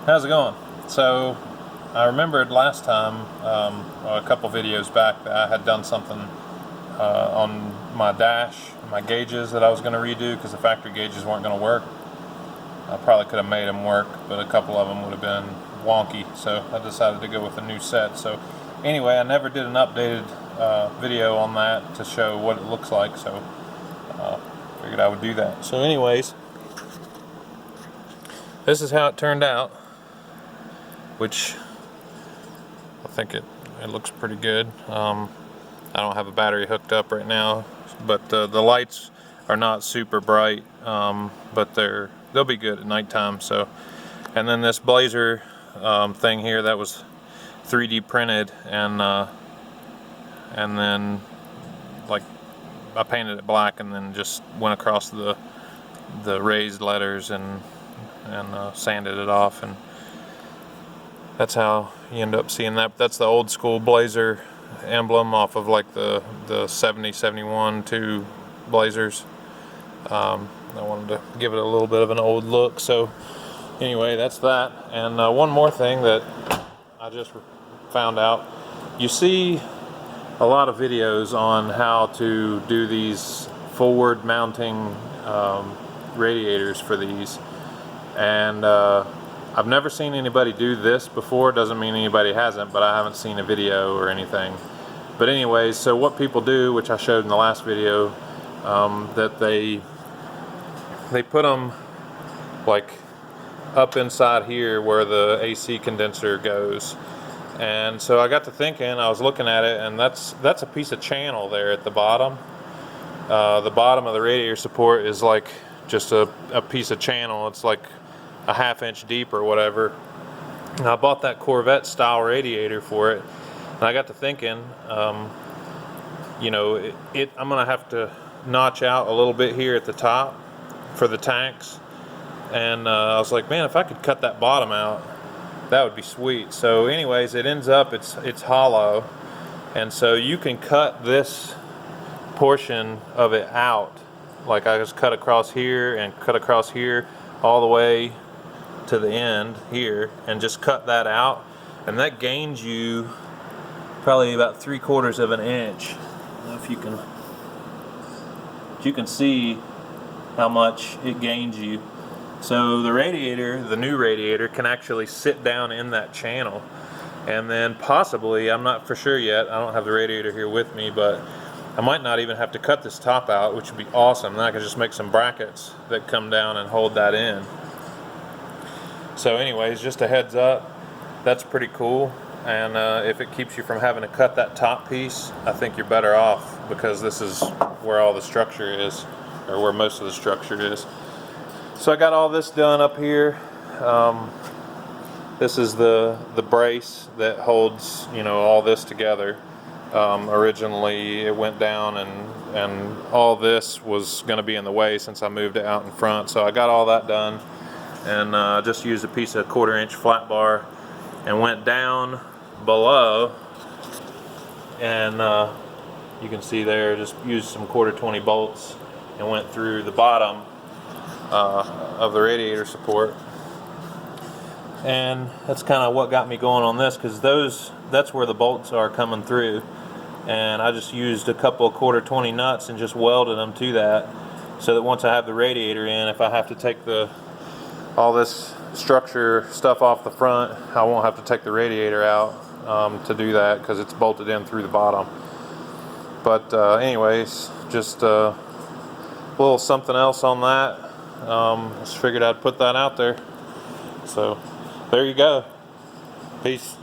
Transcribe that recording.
How's it going? So I remembered last time, a couple videos back, that I had done something on my dash, my gauges that I was going to redo because the factory gauges weren't going to work. I probably could have made them work, but a couple of them would have been wonky, so I decided to go with a new set. So anyway, I never did an updated video on that to show what it looks like, so figured I would do that. So anyways, this is how it turned out, which I think it looks pretty good. I don't have a battery hooked up right now, but the lights are not super bright, but they'll be good at nighttime. So, and then this Blazer thing here, that was 3D printed, and then like I painted it black and then just went across the raised letters and sanded it off, and that's how you end up seeing that. That's the old school Blazer emblem off of like the 70, 71 2 Blazers. I wanted to give it a little bit of an old look. So anyway, that's that. And one more thing that I just found out. You see a lot of videos on how to do these forward mounting radiators for these, and I've never seen anybody do this before. Doesn't mean anybody hasn't, but I haven't seen a video or anything. But anyways, so what people do, which I showed in the last video, that they put them like up inside here where the AC condenser goes. And so I got to thinking, I was looking at it, and that's a piece of channel there at the bottom. The bottom of the radiator support is like just a piece of channel. It's like a ½ inch deep or whatever. And I bought that Corvette style radiator for it, and I got to thinking, you know, I'm gonna have to notch out a little bit here at the top for the tanks, and I was like, man, if I could cut that bottom out, that would be sweet. So anyways, it ends up it's hollow, and so you can cut this portion of it out. Like I just cut across here and cut across here all the way to the end here, and just cut that out, and that gains you probably about 3/4 of an inch. I don't know if you can see how much it gains you. So the radiator, the new radiator, can actually sit down in that channel, and then possibly, I'm not for sure yet, I don't have the radiator here with me, but I might not even have to cut this top out, which would be awesome. Then I could just make some brackets that come down and hold that in. So anyways, just a heads up, that's pretty cool. And if it keeps you from having to cut that top piece, I think you're better off, because this is where all the structure is, or where most of the structure is. So I got all this done up here. This is the brace that holds, you know, all this together. Originally it went down, and all this was going to be in the way since I moved it out in front. So I got all that done, and just used a piece of 1/4 inch flat bar and went down below, and you can see there, just used some 1/4 bolts and went through the bottom of the radiator support. And that's kind of what got me going on this, because that's where the bolts are coming through, and I just used a couple of 1/4 nuts and just welded them to that, so that once I have the radiator in, if I have to take all this structure stuff off the front, I won't have to take the radiator out to do that, because it's bolted in through the bottom. But anyways, just a little something else on that. Just figured I'd put that out there. So there you go. Peace.